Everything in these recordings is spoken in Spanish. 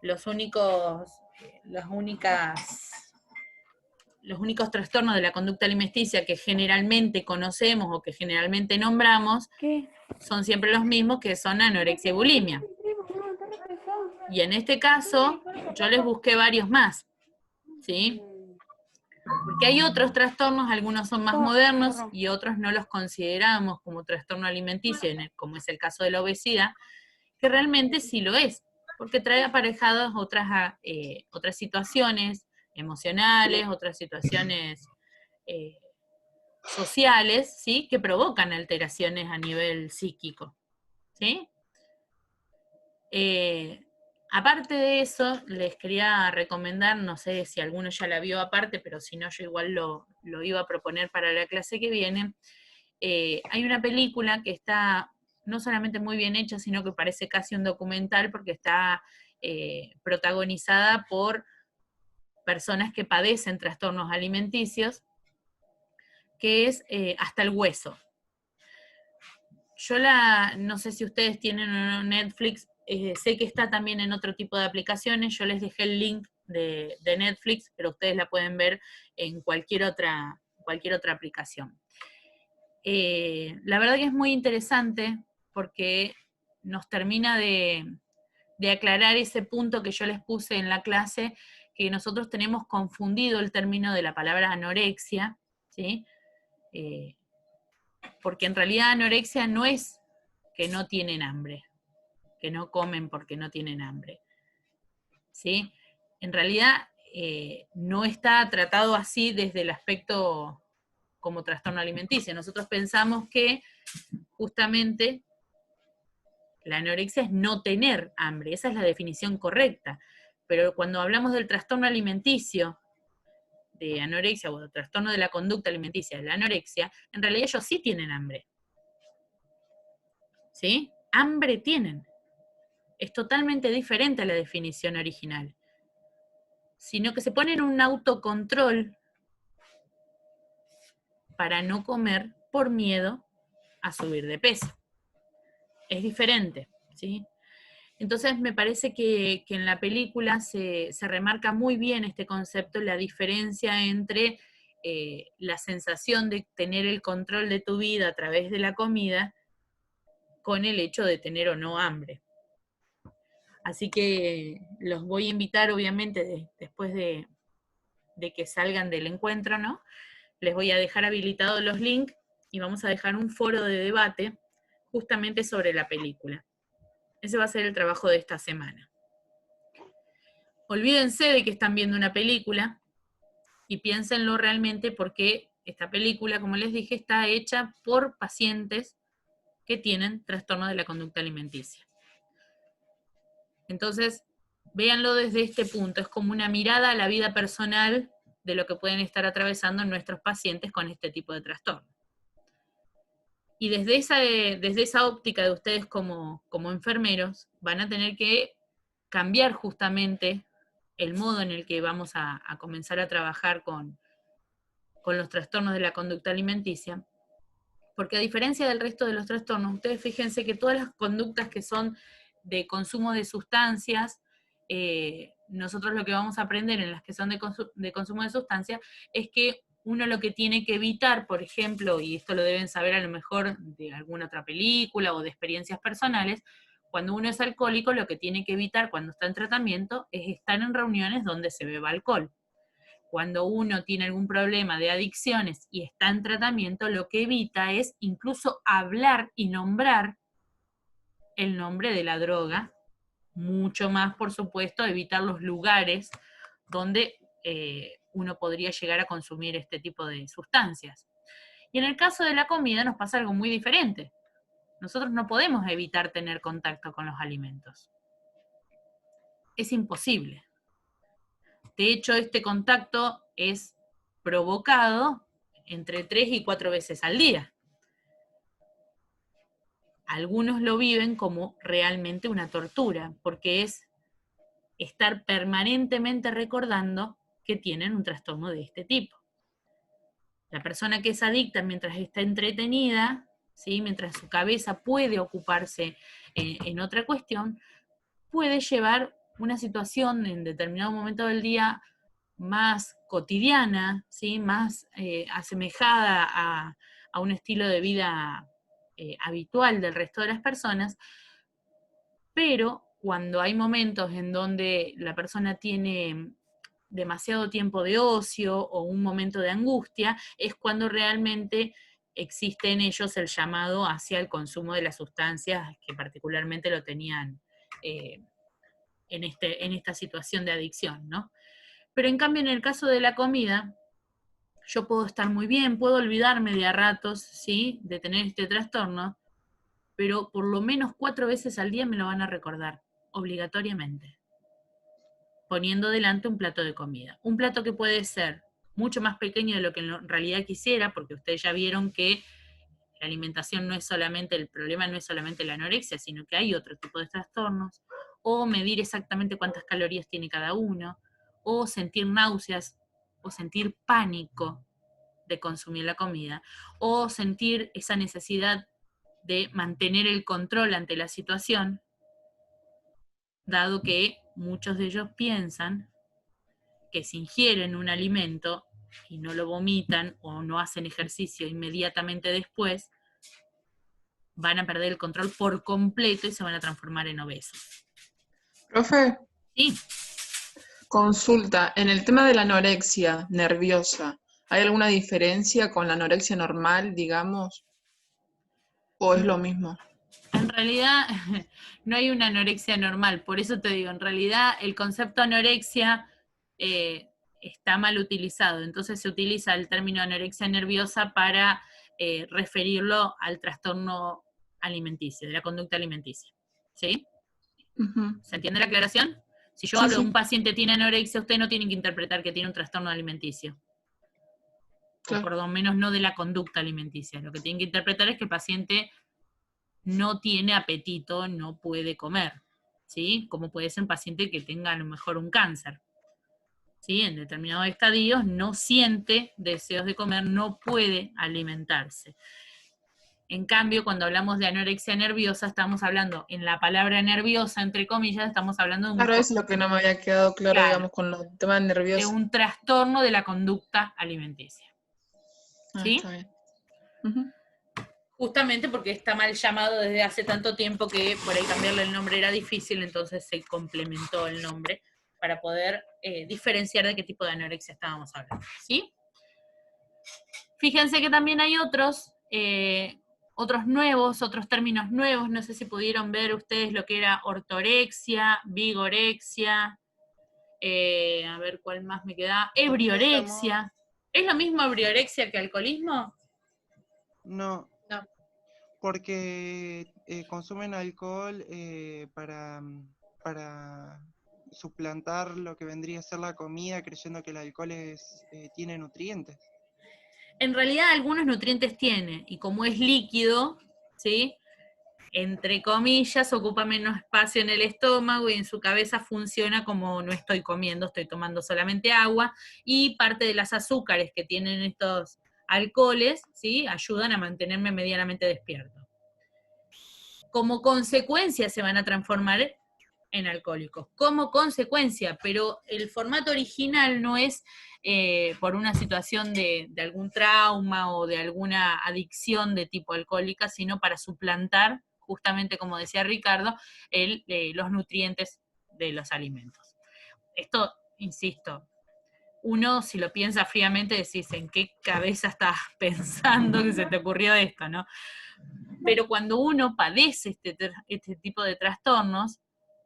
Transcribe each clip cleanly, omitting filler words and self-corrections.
los únicos, las únicas los únicos trastornos de la conducta alimenticia que generalmente conocemos o que generalmente nombramos son siempre los mismos, que son anorexia y bulimia. Y en este caso, yo les busqué varios más, ¿sí? Porque hay otros trastornos, algunos son más modernos y otros no los consideramos como trastorno alimenticio, como es el caso de la obesidad, que realmente sí lo es, porque trae aparejadas otras situaciones emocionales, otras situaciones sociales, ¿sí? Que provocan alteraciones a nivel psíquico, ¿sí? Aparte de eso, les quería recomendar, no sé si alguno ya la vio aparte, pero si no, yo igual lo iba a proponer para la clase que viene. Hay una película que está no solamente muy bien hecha, sino que parece casi un documental, porque está protagonizada por personas que padecen trastornos alimenticios, que es Hasta el Hueso. Yo no sé si ustedes tienen o no Netflix, sé que está también en otro tipo de aplicaciones, yo les dejé el link de Netflix, pero ustedes la pueden ver en cualquier otra aplicación. La verdad que es muy interesante porque nos termina de aclarar ese punto que yo les puse en la clase, que nosotros tenemos confundido el término de la palabra anorexia, ¿sí? Porque en realidad anorexia no es que no tienen hambre, que no comen porque no tienen hambre, ¿sí? En realidad no está tratado así desde el aspecto como trastorno alimenticio. Nosotros pensamos que justamente la anorexia es no tener hambre, esa es la definición correcta, pero cuando hablamos del trastorno alimenticio, de anorexia o del trastorno de la conducta alimenticia de la anorexia, en realidad ellos sí tienen hambre, ¿sí? Hambre tienen. Es totalmente diferente a la definición original, sino que se ponen un autocontrol para no comer por miedo a subir de peso. Es diferente, ¿sí? Entonces me parece que en la película se remarca muy bien este concepto, la diferencia entre la sensación de tener el control de tu vida a través de la comida con el hecho de tener o no hambre. Así que los voy a invitar, obviamente, después de que salgan del encuentro, ¿no? Les voy a dejar habilitados los links y vamos a dejar un foro de debate justamente sobre la película. Ese va a ser el trabajo de esta semana. Olvídense de que están viendo una película y piénsenlo realmente, porque esta película, como les dije, está hecha por pacientes que tienen trastorno de la conducta alimenticia. Entonces, véanlo desde este punto, es como una mirada a la vida personal de lo que pueden estar atravesando nuestros pacientes con este tipo de trastorno. Y desde esa óptica de ustedes como enfermeros, van a tener que cambiar justamente el modo en el que vamos a comenzar a trabajar con los trastornos de la conducta alimenticia, porque a diferencia del resto de los trastornos, ustedes fíjense que todas las conductas que son de consumo de sustancias, nosotros lo que vamos a aprender en las que son de consumo de sustancias es que uno lo que tiene que evitar, por ejemplo, y esto lo deben saber a lo mejor de alguna otra película o de experiencias personales, cuando uno es alcohólico, lo que tiene que evitar cuando está en tratamiento es estar en reuniones donde se beba alcohol. Cuando uno tiene algún problema de adicciones y está en tratamiento, lo que evita es incluso hablar y nombrar el nombre de la droga, mucho más, por supuesto, evitar los lugares donde uno podría llegar a consumir este tipo de sustancias. Y en el caso de la comida nos pasa algo muy diferente. Nosotros no podemos evitar tener contacto con los alimentos. Es imposible. De hecho, este contacto es provocado entre 3 y 4 veces al día. Algunos lo viven como realmente una tortura, porque es estar permanentemente recordando que tienen un trastorno de este tipo. La persona que es adicta, mientras está entretenida, ¿sí? Mientras su cabeza puede ocuparse en otra cuestión, puede llevar una situación en determinado momento del día más cotidiana, ¿sí? Más asemejada a un estilo de vida habitual del resto de las personas, pero cuando hay momentos en donde la persona tiene demasiado tiempo de ocio o un momento de angustia, es cuando realmente existe en ellos el llamado hacia el consumo de las sustancias que particularmente lo tenían en esta situación de adicción, ¿no? Pero en cambio en el caso de la comida, yo puedo estar muy bien, puedo olvidarme de a ratos, ¿sí? De tener este trastorno, pero por lo menos 4 veces al día me lo van a recordar, obligatoriamente, poniendo delante un plato de comida. Un plato que puede ser mucho más pequeño de lo que en realidad quisiera, porque ustedes ya vieron que la alimentación no es solamente, el problema no es solamente la anorexia, sino que hay otro tipo de trastornos, o medir exactamente cuántas calorías tiene cada uno, o sentir náuseas, o sentir pánico de consumir la comida, o sentir esa necesidad de mantener el control ante la situación, dado que muchos de ellos piensan que si ingieren un alimento y no lo vomitan o no hacen ejercicio inmediatamente después, van a perder el control por completo y se van a transformar en obesos. Profe, Sí, consulta, en el tema de la anorexia nerviosa, ¿hay alguna diferencia con la anorexia normal, digamos? ¿O es lo mismo? en realidad no hay una anorexia normal, por eso te digo, en realidad el concepto anorexia está mal utilizado, entonces se utiliza el término anorexia nerviosa para referirlo al trastorno alimenticio, de la conducta alimenticia. ¿Sí? Ujú. ¿Se entiende la aclaración? Si yo Sí, hablo de sí, un paciente que tiene anorexia, usted no tiene que interpretar que tiene un trastorno alimenticio, o claro. por lo menos no de la conducta alimenticia. Lo que tienen que interpretar es que el paciente no tiene apetito, no puede comer, ¿sí? Como puede ser un paciente que tenga a lo mejor un cáncer, ¿sí? En determinados estadios no siente deseos de comer, no puede alimentarse. En cambio, cuando hablamos de anorexia nerviosa, estamos hablando, en la palabra nerviosa, entre comillas, estamos hablando de un, Claro, es lo que no me había quedado claro, claro, digamos, con los temas de nerviosos. un trastorno de la conducta alimenticia, Ah, está ¿sí? bien. Ujú. Justamente porque está mal llamado desde hace tanto tiempo que por ahí cambiarle el nombre era difícil, entonces se complementó el nombre para poder diferenciar de qué tipo de anorexia estábamos hablando, ¿sí? Fíjense que también hay otros nuevos, otros términos nuevos, no sé si pudieron ver ustedes lo que era ortorexia, vigorexia, a ver cuál más me queda, Nosotros estamos, ebriorexia. ¿Es lo mismo ebriorexia que alcoholismo? no, No. porque consumen alcohol para suplantar lo que vendría a ser la comida, creyendo que el alcohol tiene nutrientes. En realidad algunos nutrientes tiene, y como es líquido, ¿sí? Entre comillas, ocupa menos espacio en el estómago y en su cabeza funciona como no estoy comiendo, estoy tomando solamente agua, y parte de las azúcares que tienen estos alcoholes, ¿sí? Ayudan a mantenerme medianamente despierto. Como consecuencia se van a transformar en alcohólicos, como consecuencia, pero el formato original no es por una situación de algún trauma o de alguna adicción de tipo alcohólica, sino para suplantar, justamente como decía Ricardo, los nutrientes de los alimentos. Esto, insisto, uno si lo piensa fríamente decís, ¿en qué cabeza estás pensando que se te ocurrió esto, no? Pero cuando uno padece este tipo de trastornos,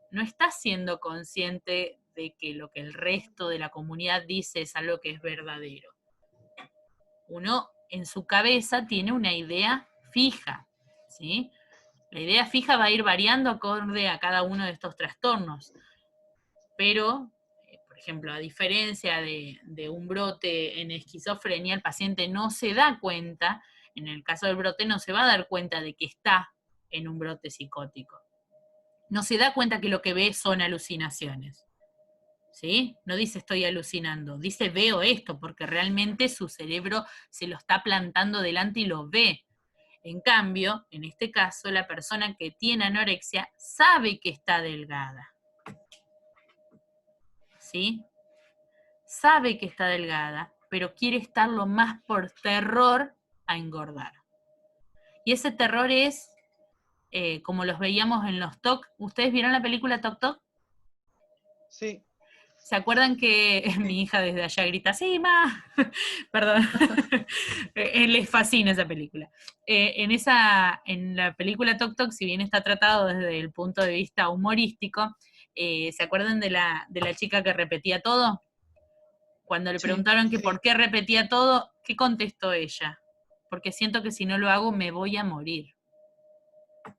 no está siendo consciente de que lo que el resto de la comunidad dice es algo que es verdadero. Uno en su cabeza tiene una idea fija, ¿sí? La idea fija va a ir variando acorde a cada uno de estos trastornos, pero, por ejemplo, a diferencia de un brote en esquizofrenia, el paciente no se da cuenta, en el caso del brote no se va a dar cuenta de que está en un brote psicótico. No se da cuenta que lo que ve son alucinaciones. ¿Sí? No dice estoy alucinando, dice veo esto, porque realmente su cerebro se lo está plantando delante y lo ve. En cambio, en este caso, la persona que tiene anorexia sabe que está delgada. ¿sí? Sabe que está delgada, pero quiere estarlo más por terror a engordar. Y ese terror es, como los veíamos en los TOC. ¿Ustedes vieron la película Toc Toc? Sí, ¿Se acuerdan que mi hija desde allá grita, sí, ma? Perdón. Les fascina esa película. En la película Toc Toc, si bien está tratado desde el punto de vista humorístico, ¿se acuerdan de la chica que repetía todo? Cuando le Sí. preguntaron que sí. por qué repetía todo, ¿qué contestó ella? Porque siento que si no lo hago me voy a morir.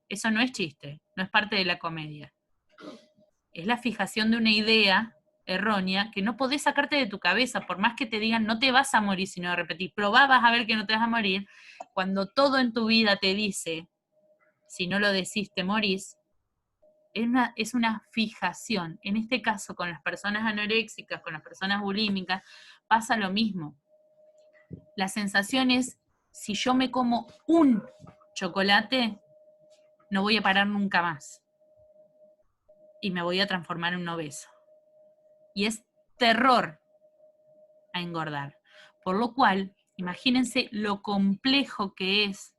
Eso no es chiste, no es parte de la comedia. Es la fijación de una idea errónea que no podés sacarte de tu cabeza, por más que te digan no te vas a morir si no repetís, probá, vas a ver que no te vas a morir, cuando todo en tu vida te dice, si no lo decís te morís, es una fijación. En este caso, con las personas anoréxicas, con las personas bulímicas, pasa lo mismo. La sensación es, si yo me como un chocolate, no voy a parar nunca más. Y me voy a transformar en un obeso. Y es terror a engordar. Por lo cual, imagínense lo complejo que es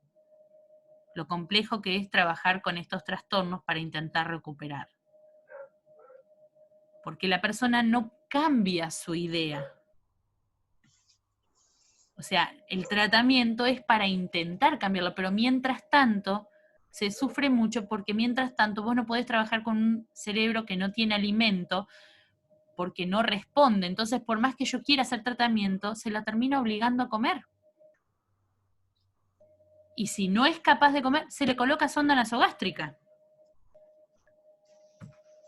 trabajar con estos trastornos para intentar recuperar. Porque la persona no cambia su idea. O sea, el tratamiento es para intentar cambiarlo, pero mientras tanto se sufre mucho porque mientras tanto vos no podés trabajar con un cerebro que no tiene alimento porque no responde. Entonces, por más que yo quiera hacer tratamiento, se la termina obligando a comer. Y si no es capaz de comer, se le coloca sonda nasogástrica.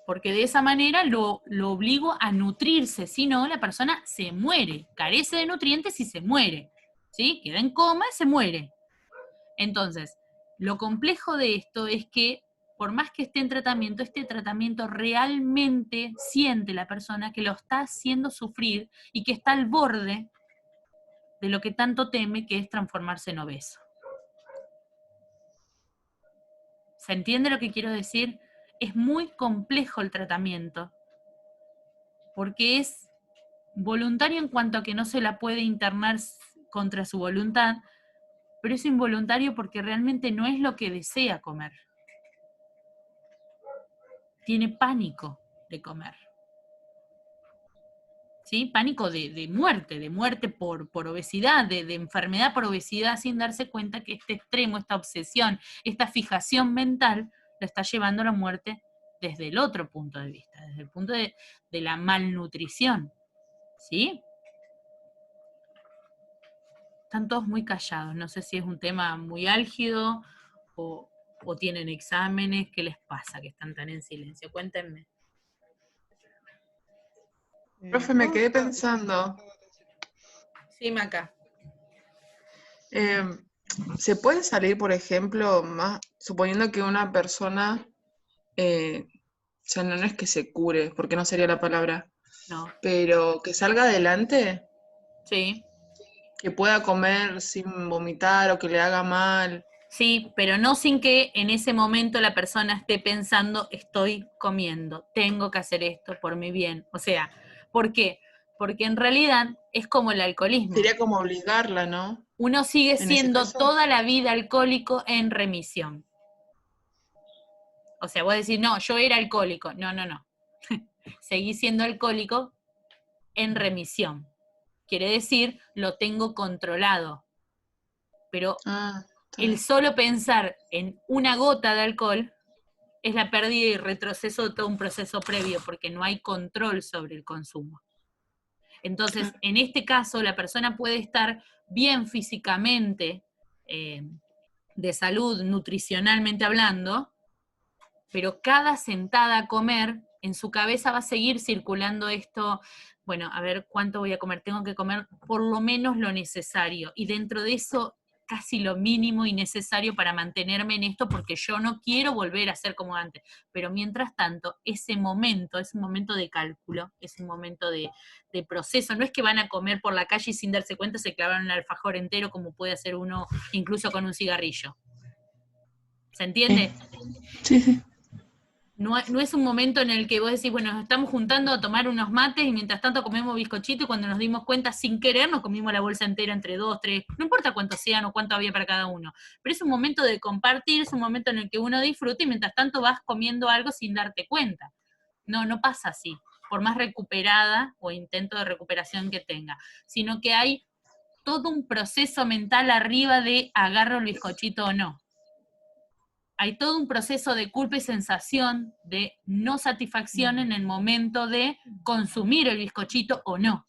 Porque de esa manera lo obligo a nutrirse, si no, la persona se muere, carece de nutrientes y se muere, ¿sí? Queda en coma y se muere. Entonces, lo complejo de esto es que, por más que esté en tratamiento, este tratamiento realmente siente la persona que lo está haciendo sufrir y que está al borde de lo que tanto teme, que es transformarse en obeso. ¿Se entiende lo que quiero decir? Es muy complejo el tratamiento, porque es voluntario en cuanto a que no se la puede internar contra su voluntad, pero es involuntario porque realmente no es lo que desea comer. Tiene pánico de comer. ¿Sí? Pánico de muerte por obesidad, de enfermedad por obesidad, sin darse cuenta que este extremo, esta obsesión, esta fijación mental, lo está llevando a la muerte desde el otro punto de vista, desde el punto de la malnutrición. ¿Sí? Están todos muy callados, no sé si es un tema muy álgido o tienen exámenes, ¿qué les pasa que están tan en silencio? Cuéntenme. Profe, me No, quedé estaba pensando, prestando atención. Sí, Maca. eh, ¿se puede salir, por ejemplo, suponiendo que una persona, o sea, no es que se cure, porque no sería la palabra, No. pero que salga adelante, Sí. que pueda comer sin vomitar o que le haga mal? Sí, pero no sin que en ese momento la persona esté pensando, estoy comiendo, tengo que hacer esto por mi bien. O sea, ¿por qué? Porque en realidad es como el alcoholismo. Sería como obligarla, ¿no? Uno sigue En ese siendo caso. toda la vida alcohólico en remisión. O sea, vos decís, no, yo era alcohólico. No, no, no. Seguí siendo alcohólico en remisión. Quiere decir, lo tengo controlado. Pero Ah, está el bien. solo pensar en una gota de alcohol es la pérdida y retroceso de todo un proceso previo, porque no hay control sobre el consumo. Entonces, Claro. en este caso, la persona puede estar bien físicamente, de salud, nutricionalmente hablando, pero cada sentada a comer, en su cabeza va a seguir circulando esto, bueno, a ver cuánto voy a comer, tengo que comer por lo menos lo necesario, y dentro de eso casi lo mínimo y necesario para mantenerme en esto, porque yo no quiero volver a ser como antes. Pero mientras tanto, ese momento es un momento de cálculo, es un momento de proceso. No es que van a comer por la calle y sin darse cuenta se clavaron un alfajor entero, como puede hacer uno incluso con un cigarrillo. ¿Se entiende? Sí, sí. No es un momento en el que vos decís, bueno, nos estamos juntando a tomar unos mates y mientras tanto comemos bizcochito y cuando nos dimos cuenta sin querer nos comimos la bolsa entera entre 2, 3, no importa cuántos sean o cuánto había para cada uno, pero es un momento de compartir, es un momento en el que uno disfruta y mientras tanto vas comiendo algo sin darte cuenta. No pasa así, por más recuperada o intento de recuperación que tenga, sino que hay todo un proceso mental arriba de agarro el bizcochito o no. Hay todo un proceso de culpa y sensación de no satisfacción en el momento de consumir el bizcochito o no.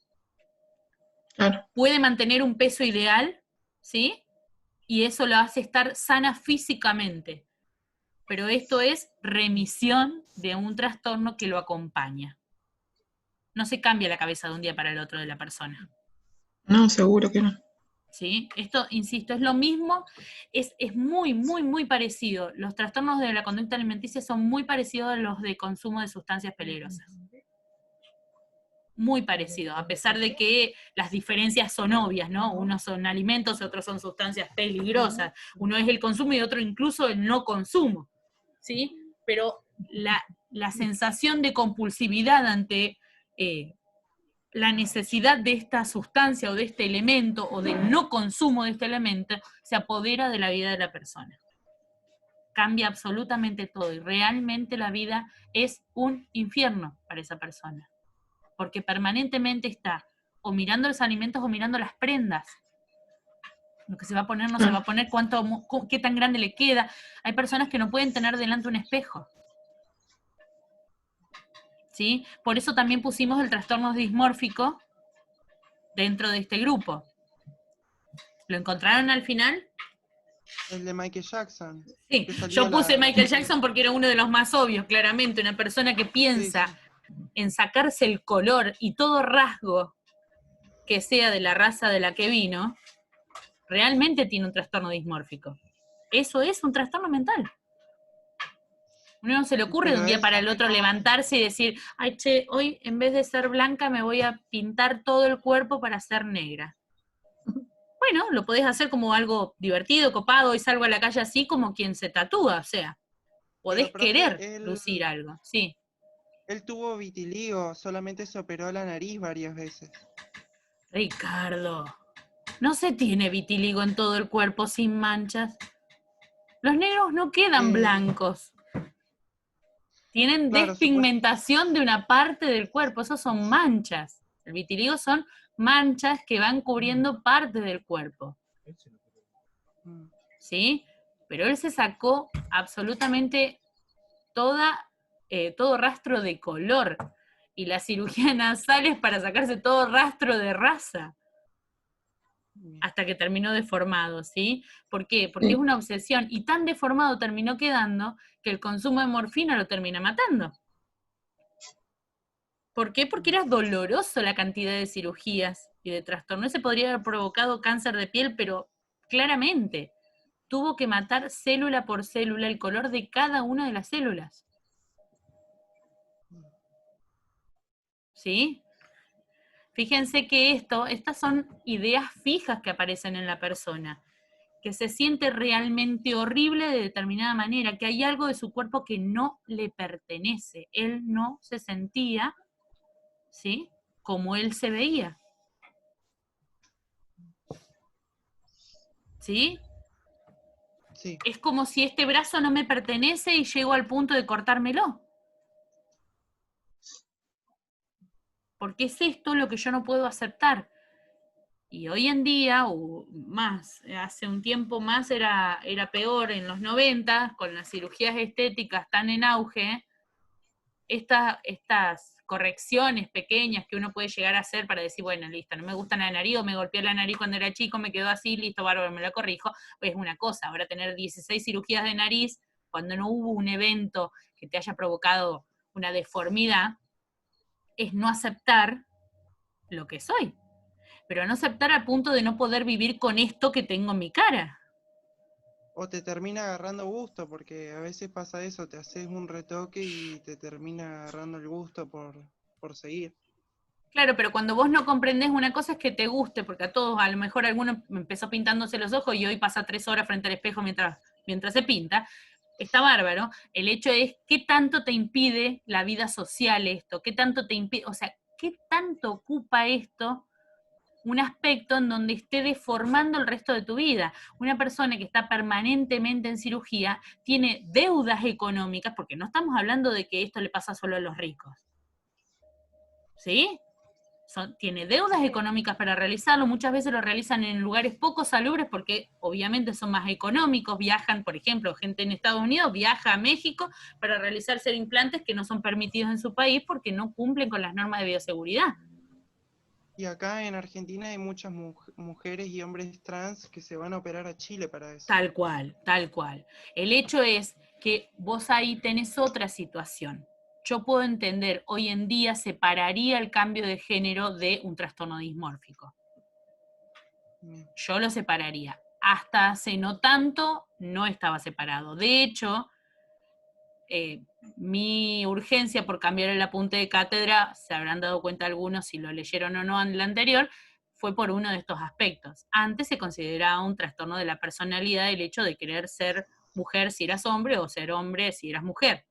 Claro. Puede mantener un peso ideal, ¿sí? Y eso lo hace estar sana físicamente. Pero esto es remisión de un trastorno que lo acompaña. No se cambia la cabeza de un día para el otro de la persona. No, seguro que no. ¿Sí? Esto, insisto, es lo mismo, es muy, muy, muy parecido. Los trastornos de la conducta alimenticia son muy parecidos a los de consumo de sustancias peligrosas. Muy parecidos, a pesar de que las diferencias son obvias, ¿no? Unos son alimentos y otros son sustancias peligrosas. Uno es el consumo y otro incluso el no consumo, ¿sí? Pero la sensación de compulsividad ante la necesidad de esta sustancia o de este elemento o del no consumo de este elemento se apodera de la vida de la persona. Cambia absolutamente todo y realmente la vida es un infierno para esa persona. Porque permanentemente está o mirando los alimentos o mirando las prendas. Lo que se va a poner, no se va a poner, qué tan grande le queda. Hay personas que no pueden tener delante un espejo. ¿Sí? Por eso también pusimos el trastorno dismórfico dentro de este grupo. ¿Lo encontraron al final? El de Michael Jackson. Sí, yo puse Michael Jackson porque era uno de los más obvios, claramente, una persona que piensa en sacarse el color y todo rasgo que sea de la raza de la que vino, realmente tiene un trastorno dismórfico. Eso es un trastorno mental. Uno no se le ocurre de un día para el otro levantarse y decir, ay, che, hoy en vez de ser blanca me voy a pintar todo el cuerpo para ser negra. Bueno, lo podés hacer como algo divertido, copado, y salgo a la calle así como quien se tatúa, o sea, podés querer lucir algo, sí. Él tuvo vitiligo, solamente se operó la nariz varias veces. Ricardo, no se tiene vitiligo en todo el cuerpo sin manchas. Los negros no quedan blancos. Tienen despigmentación de una parte del cuerpo, esos son manchas. El vitiligo son manchas que van cubriendo parte del cuerpo. ¿Sí? Pero él se sacó absolutamente todo rastro de color. Y la cirugía nasal es para sacarse todo rastro de raza. Hasta que terminó deformado, ¿sí? ¿Por qué? Porque es una obsesión. Y tan deformado terminó quedando que el consumo de morfina lo termina matando. ¿Por qué? Porque era doloroso la cantidad de cirugías y de trastornos. Se podría haber provocado cáncer de piel, pero claramente tuvo que matar célula por célula el color de cada una de las células. ¿Sí? Fíjense que estas son ideas fijas que aparecen en la persona, que se siente realmente horrible de determinada manera, que hay algo de su cuerpo que no le pertenece. Él no se sentía, ¿sí?, como él se veía. ¿Sí? Sí. Es como si este brazo no me pertenece y llego al punto de cortármelo. Porque es esto lo que yo no puedo aceptar. Y hoy en día, o más, hace un tiempo más era peor, en los 90, con las cirugías estéticas tan en auge, estas correcciones pequeñas que uno puede llegar a hacer para decir, bueno, listo, no me gusta la nariz, o me golpeé la nariz cuando era chico, me quedó así, listo, bárbaro, me la corrijo, pues es una cosa. Ahora tener 16 cirugías de nariz, cuando no hubo un evento que te haya provocado una deformidad, es no aceptar lo que soy. Pero no aceptar al punto de no poder vivir con esto que tengo en mi cara. O te termina agarrando gusto, porque a veces pasa eso, te haces un retoque y te termina agarrando el gusto por seguir. Claro, pero cuando vos no comprendés, una cosa es que te guste, porque a todos, a lo mejor alguno empezó pintándose los ojos y hoy pasa 3 horas frente al espejo mientras se pinta. está bárbaro. El hecho es qué tanto te impide la vida social esto, qué tanto te impide, o sea, qué tanto ocupa esto un aspecto en donde esté deformando el resto de tu vida. Una persona que está permanentemente en cirugía tiene deudas económicas, porque no estamos hablando de que esto le pasa solo a los ricos, ¿sí? Tiene deudas económicas para realizarlo, muchas veces lo realizan en lugares poco salubres porque obviamente son más económicos, viajan, por ejemplo, gente en Estados Unidos viaja a México para realizarse implantes que no son permitidos en su país porque no cumplen con las normas de bioseguridad. Y acá en Argentina hay muchas mujeres y hombres trans que se van a operar a Chile para eso. Tal cual, tal cual. El hecho es que vos ahí tenés otra situación. Yo puedo entender, hoy en día separaría el cambio de género de un trastorno dismórfico. Yo lo separaría. Hasta hace no tanto no estaba separado. De hecho, mi urgencia por cambiar el apunte de cátedra, se habrán dado cuenta algunos si lo leyeron o no en la anterior, fue por uno de estos aspectos. Antes se consideraba un trastorno de la personalidad el hecho de querer ser mujer si eras hombre o ser hombre si eras mujer.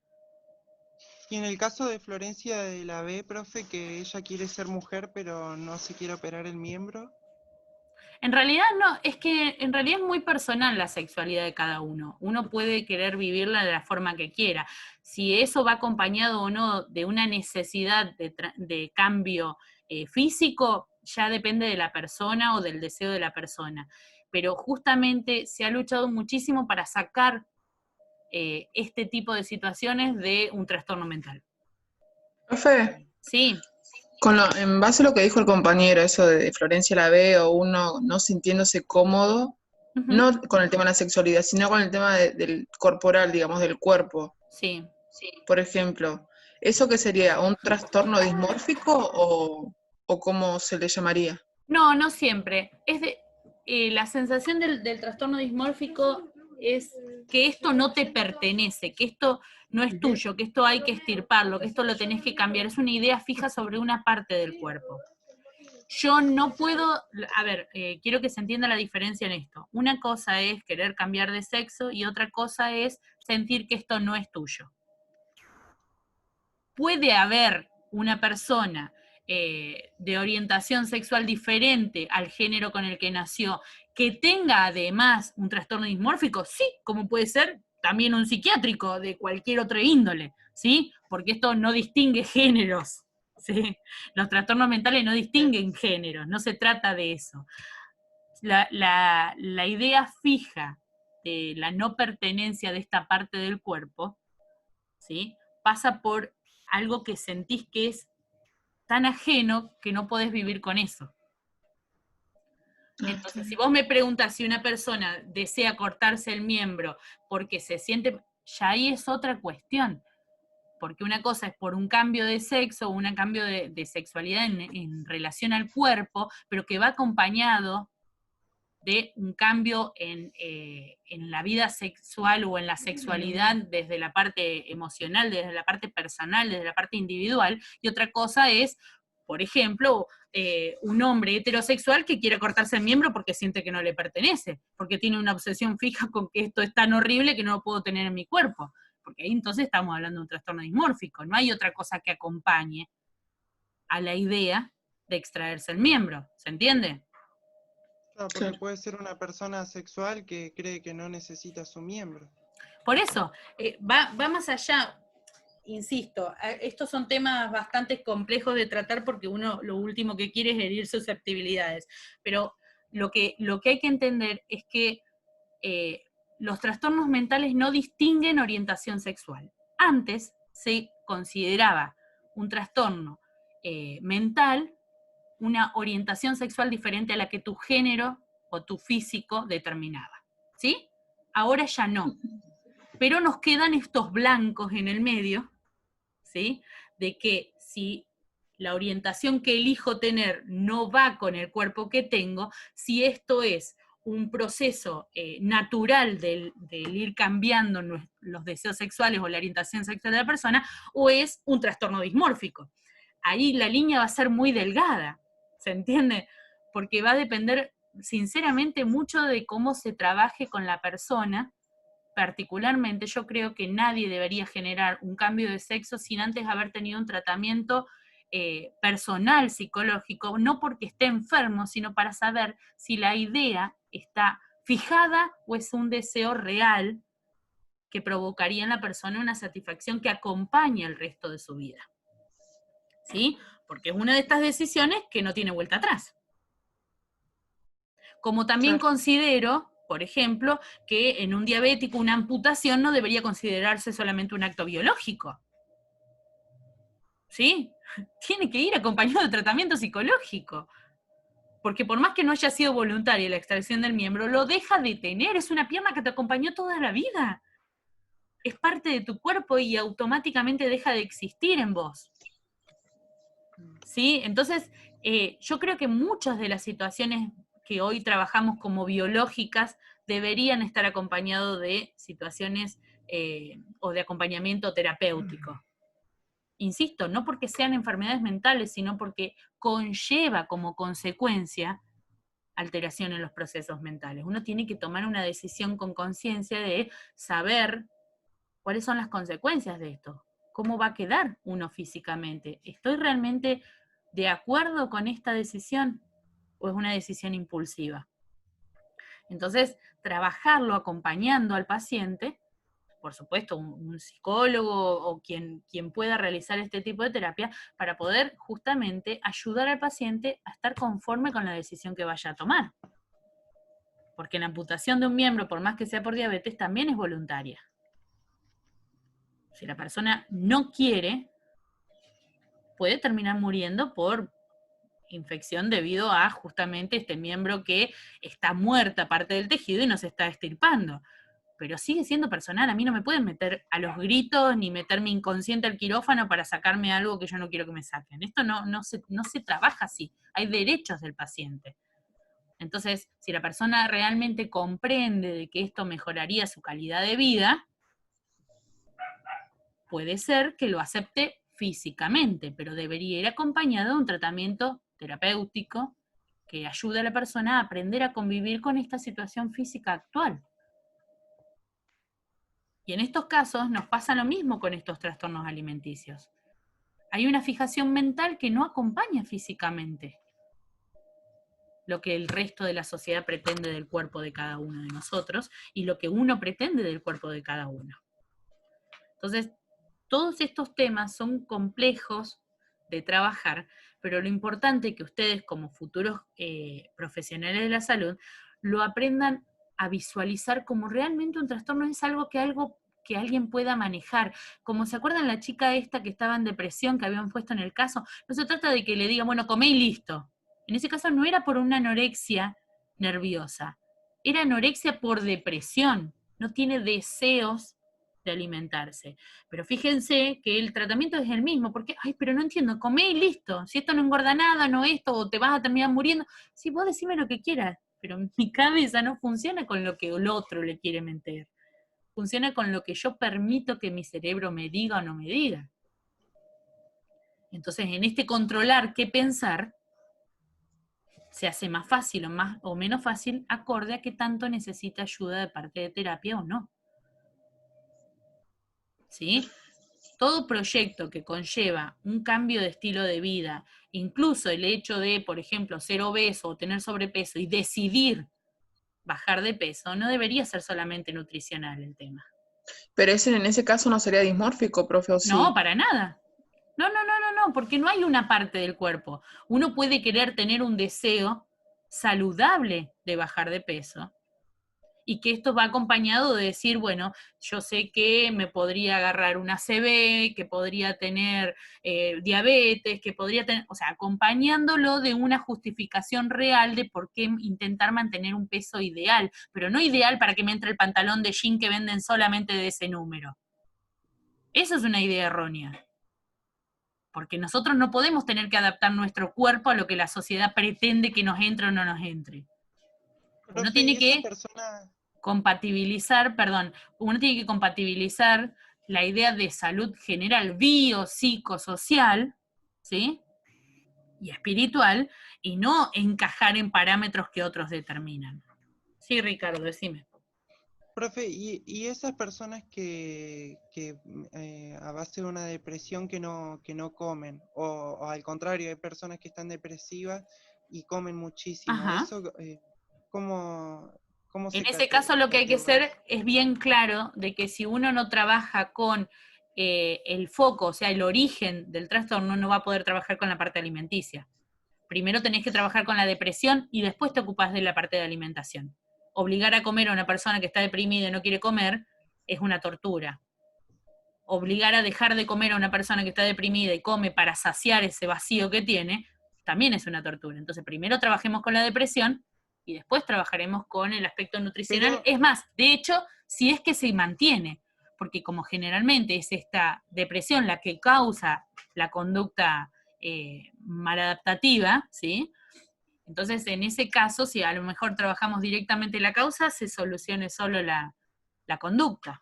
Y en el caso de Florencia de la B, profe, que ella quiere ser mujer pero no se quiere operar el miembro. En realidad no, es que en realidad es muy personal la sexualidad de cada uno. Uno puede querer vivirla de la forma que quiera. Si eso va acompañado o no de una necesidad de cambio físico, ya depende de la persona o del deseo de la persona. Pero justamente se ha luchado muchísimo para sacar este tipo de situaciones de un trastorno mental. Profe, Sí. en base a lo que dijo el compañero, eso de Florencia la B o uno no sintiéndose cómodo, Uh-huh. no con el tema de la sexualidad, sino con el tema del corporal, digamos, del cuerpo. Sí. Por ejemplo, ¿eso qué sería? ¿Un trastorno dismórfico o cómo se le llamaría? No, no siempre. La sensación del trastorno dismórfico es que esto no te pertenece, que esto no es tuyo, que esto hay que extirparlo, que esto lo tenés que cambiar. Es una idea fija sobre una parte del cuerpo. Yo no puedo, a ver, quiero que se entienda la diferencia en esto. Una cosa es querer cambiar de sexo y otra cosa es sentir que esto no es tuyo. Puede haber una persona de orientación sexual diferente al género con el que nació, que tenga además un trastorno dismórfico, sí, como puede ser también un psiquiátrico de cualquier otra índole, ¿sí? Porque esto no distingue géneros, ¿sí? Los trastornos mentales no distinguen géneros, no se trata de eso. La idea fija de la no pertenencia de esta parte del cuerpo, ¿sí? Pasa por algo que sentís que es tan ajeno que no podés vivir con eso. Entonces, si vos me preguntas si una persona desea cortarse el miembro porque se siente, ya ahí es otra cuestión. Porque una cosa es por un cambio de sexo o un cambio de sexualidad en relación al cuerpo, pero que va acompañado de un cambio en la vida sexual o en la sexualidad desde la parte emocional, desde la parte personal, desde la parte individual, y otra cosa es, por ejemplo, un hombre heterosexual que quiere cortarse el miembro porque siente que no le pertenece, porque tiene una obsesión fija con que esto es tan horrible que no lo puedo tener en mi cuerpo, porque ahí entonces estamos hablando de un trastorno dismórfico, no hay otra cosa que acompañe a la idea de extraerse el miembro, ¿se entiende? Claro, porque puede ser una persona sexual que cree que no necesita su miembro. Por eso, va más allá, insisto, estos son temas bastante complejos de tratar porque uno lo último que quiere es herir susceptibilidades, pero lo que hay que entender es que los trastornos mentales no distinguen orientación sexual. Antes se consideraba un trastorno mental una orientación sexual diferente a la que tu género o tu físico determinaba, ¿sí? Ahora ya no. Pero nos quedan estos blancos en el medio, ¿sí? De que si la orientación que elijo tener no va con el cuerpo que tengo, si esto es un proceso natural del ir cambiando los deseos sexuales o la orientación sexual de la persona, o es un trastorno dismórfico. Ahí la línea va a ser muy delgada, ¿se entiende? Porque va a depender sinceramente mucho de cómo se trabaje con la persona particularmente, yo creo que nadie debería generar un cambio de sexo sin antes haber tenido un tratamiento personal, psicológico, no porque esté enfermo, sino para saber si la idea está fijada o es un deseo real que provocaría en la persona una satisfacción que acompaña el resto de su vida. ¿Sí? Porque es una de estas decisiones que no tiene vuelta atrás. Como también considero, por ejemplo, que en un diabético una amputación no debería considerarse solamente un acto biológico. ¿Sí? Tiene que ir acompañado de tratamiento psicológico. Porque por más que no haya sido voluntaria la extracción del miembro, lo deja de tener. Es una pierna que te acompañó toda la vida. Es parte de tu cuerpo y automáticamente deja de existir en vos. ¿Sí? Entonces, yo creo que muchas de las situaciones que hoy trabajamos como biológicas deberían estar acompañados de situaciones o de acompañamiento terapéutico. Insisto, no porque sean enfermedades mentales, sino porque conlleva como consecuencia alteración en los procesos mentales. Uno tiene que tomar una decisión con conciencia de saber cuáles son las consecuencias de esto, cómo va a quedar uno físicamente. ¿Estoy realmente de acuerdo con esta decisión o es una decisión impulsiva? Entonces, trabajarlo acompañando al paciente, por supuesto, un psicólogo o quien pueda realizar este tipo de terapia, para poder justamente ayudar al paciente a estar conforme con la decisión que vaya a tomar. Porque la amputación de un miembro, por más que sea por diabetes, también es voluntaria. Si la persona no quiere, puede terminar muriendo por infección debido a justamente este miembro que está muerta, parte del tejido, y no se está extirpando. Pero sigue siendo personal, a mí no me pueden meter a los gritos ni meterme inconsciente al quirófano para sacarme algo que yo no quiero que me saquen. Esto no se trabaja así, hay derechos del paciente. Entonces, si la persona realmente comprende de que esto mejoraría su calidad de vida, puede ser que lo acepte físicamente, pero debería ir acompañado de un tratamiento terapéutico que ayude a la persona a aprender a convivir con esta situación física actual. Y en estos casos nos pasa lo mismo con estos trastornos alimenticios. Hay una fijación mental que no acompaña físicamente lo que el resto de la sociedad pretende del cuerpo de cada uno de nosotros y lo que uno pretende del cuerpo de cada uno. Entonces, todos estos temas son complejos de trabajar, pero lo importante es que ustedes como futuros profesionales de la salud lo aprendan a visualizar como realmente un trastorno es algo que alguien pueda manejar. Como se acuerdan la chica esta que estaba en depresión, que habían puesto en el caso, no se trata de que le digan, bueno, comé y listo. En ese caso no era por una anorexia nerviosa, era anorexia por depresión, no tiene deseos de alimentarse. Pero fíjense que el tratamiento es el mismo, porque, ay, pero no entiendo, comé y listo, si esto no engorda nada, no esto, o te vas a terminar muriendo, sí, vos decime lo que quieras, pero mi cabeza no funciona con lo que el otro le quiere meter, funciona con lo que yo permito que mi cerebro me diga o no me diga. Entonces, en este controlar qué pensar, se hace más fácil o menos fácil acorde a qué tanto necesita ayuda de parte de terapia o no. ¿Sí? Todo proyecto que conlleva un cambio de estilo de vida, incluso el hecho de, por ejemplo, ser obeso o tener sobrepeso y decidir bajar de peso, no debería ser solamente nutricional el tema. Pero en ese caso no sería dismórfico, profe, ¿o sí? No, para nada. No, porque no hay una parte del cuerpo. Uno puede querer tener un deseo saludable de bajar de peso, y que esto va acompañado de decir, bueno, yo sé que me podría agarrar una ACV, que podría tener diabetes, que podría tener, o sea, acompañándolo de una justificación real de por qué intentar mantener un peso ideal, pero no ideal para que me entre el pantalón de jean que venden solamente de ese número. Eso es una idea errónea. Porque nosotros no podemos tener que adaptar nuestro cuerpo a lo que la sociedad pretende que nos entre o no nos entre. Uno Profe, tiene ¿y esa que persona? compatibilizar la idea de salud general, biopsicosocial, ¿sí? Y espiritual, y no encajar en parámetros que otros determinan. Sí, Ricardo, decime. Profe, y esas personas que a base de una depresión que no comen, o al contrario, hay personas que están depresivas y comen muchísimo, Ajá. eso, ¿cómo, cómo En se ese caso lo que hay que categoriza? ser es bien claro de que si uno no trabaja con el foco, o sea, el origen del trastorno, no va a poder trabajar con la parte alimenticia. Primero tenés que trabajar con la depresión y después te ocupás de la parte de alimentación. Obligar a comer a una persona que está deprimida y no quiere comer es una tortura. Obligar a dejar de comer a una persona que está deprimida y come para saciar ese vacío que tiene, también es una tortura. Entonces, primero trabajemos con la depresión y después trabajaremos con el aspecto nutricional. Pero, Es más, de hecho, si es que se mantiene, porque como generalmente es esta depresión la que causa la conducta maladaptativa, ¿sí? Entonces, en ese caso, si a lo mejor trabajamos directamente la causa, se solucione solo la conducta.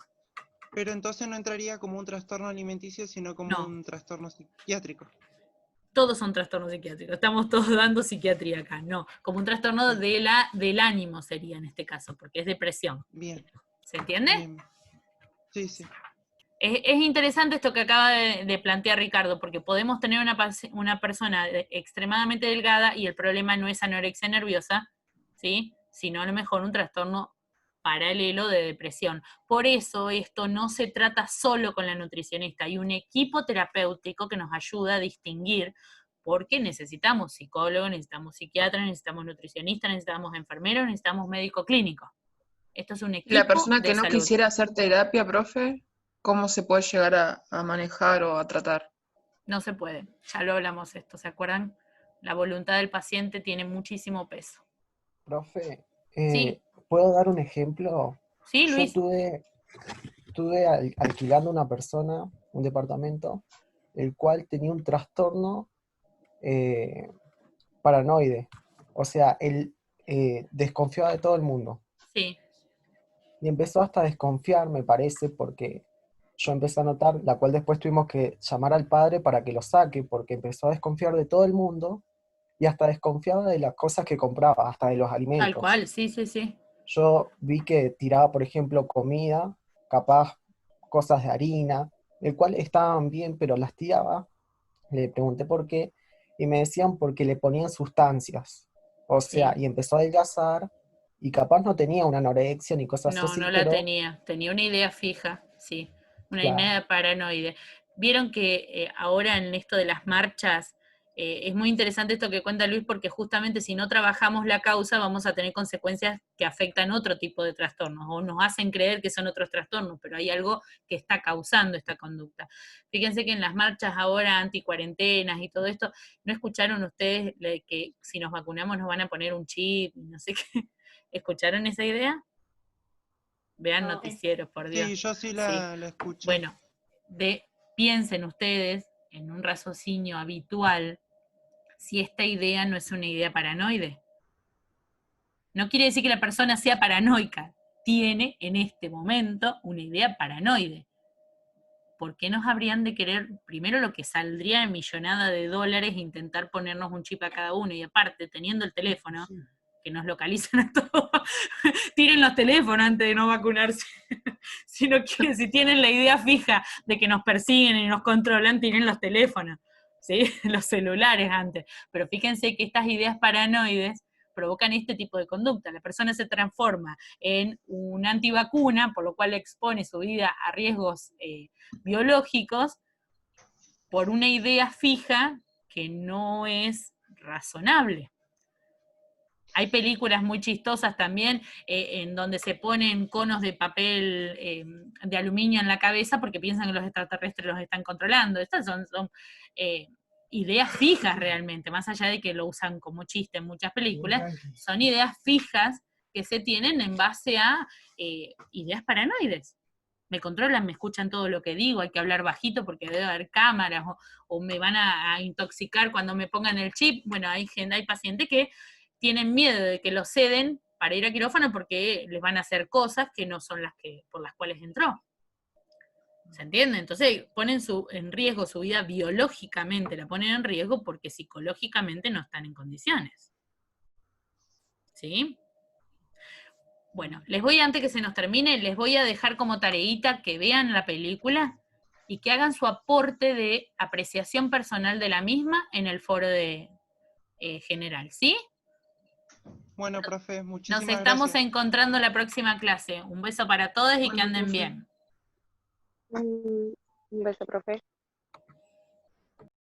pero entonces no entraría como un trastorno alimenticio, sino como No, un trastorno psiquiátrico. todos son trastornos psiquiátricos, estamos todos dando psiquiatría acá, no, como un trastorno Sí, del ánimo sería en este caso, porque es depresión. bien, ¿Se entiende? bien. Sí, sí. Es interesante esto que acaba de plantear Ricardo, porque podemos tener una persona extremadamente delgada y el problema no es anorexia nerviosa, ¿sí? Sino a lo mejor un trastorno paralelo de depresión. Por eso esto no se trata solo con la nutricionista, hay un equipo terapéutico que nos ayuda a distinguir, porque necesitamos psicólogos, necesitamos psiquiatras, necesitamos nutricionistas, necesitamos enfermeros, necesitamos médico clínico. Esto es un ¿Y la equipo persona de que no salud. quisiera hacer terapia, profe, cómo se puede llegar a manejar o a tratar? No se puede, ya lo hablamos esto, ¿se acuerdan? La voluntad del paciente tiene muchísimo peso. Profe, Sí, ¿puedo dar un ejemplo? sí, Yo Luis. estuve alquilando a una persona, un departamento, el cual tenía un trastorno eh, paranoide. O sea, él desconfiaba de todo el mundo. Sí, Y empezó hasta a desconfiar, me parece, porque yo empecé a notar, la cual después tuvimos que llamar al padre para que lo saque, porque empezó a desconfiar de todo el mundo y hasta desconfiaba de las cosas que compraba, hasta de los tal alimentos. cual, sí, sí, sí. Yo vi que tiraba, por ejemplo, comida, capaz cosas de harina, el cual estaban bien, pero las tiraba. Le pregunté por qué, y me decían porque le ponían sustancias. O sea, Sí. y empezó a adelgazar, y capaz no tenía una anorexia ni cosas No, así, no la pero tenía. Tenía una idea fija, sí. Una claro, idea paranoide. Vieron que ahora en esto de las marchas es muy interesante esto que cuenta Luis porque justamente si no trabajamos la causa vamos a tener consecuencias que afectan otro tipo de trastornos o nos hacen creer que son otros trastornos, pero hay algo que está causando esta conducta. Fíjense que en las marchas ahora anticuarentenas y todo esto, ¿no escucharon ustedes que si nos vacunamos nos van a poner un chip? No sé qué. ¿Escucharon esa idea? Vean No, noticieros, por Dios. Sí, yo sí Sí. la escuché. Bueno, piensen ustedes en un raciocinio habitual si esta idea no es una idea paranoide. No quiere decir que la persona sea paranoica, tiene en este momento una idea paranoide. ¿Por qué nos habrían de querer, primero lo que saldría en millonada de dólares, intentar ponernos un chip a cada uno? Y aparte, teniendo el teléfono, que nos localizan a todos, tiren los teléfonos antes de no vacunarse. Si tienen la idea fija de que nos persiguen y nos controlan, tienen los teléfonos, ¿sí? Los celulares antes. Pero fíjense que estas ideas paranoides provocan este tipo de conducta. La persona se transforma en un antivacuna, por lo cual expone su vida a riesgos biológicos por una idea fija que no es razonable. Hay películas muy chistosas también en donde se ponen conos de papel de aluminio en la cabeza porque piensan que los extraterrestres los están controlando. Estas son ideas fijas realmente, más allá de que lo usan como chiste en muchas películas, son ideas fijas que se tienen en base a ideas paranoides. Me controlan, me escuchan todo lo que digo, hay que hablar bajito porque debe haber cámaras o me van a intoxicar cuando me pongan el chip. Bueno, hay pacientes que tienen miedo de que lo ceden para ir a quirófano porque les van a hacer cosas que no son las que por las cuales entró. ¿Se entiende? Entonces ponen en riesgo su vida biológicamente, la ponen en riesgo porque psicológicamente no están en condiciones. ¿Sí? Bueno, antes que se nos termine, les voy a dejar como tareita que vean la película y que hagan su aporte de apreciación personal de la misma en el foro general, ¿sí? Bueno, profe, Nos muchísimas estamos gracias. encontrando en la próxima clase. Un beso para todos y que Bueno, anden profe. bien. Un beso, profe.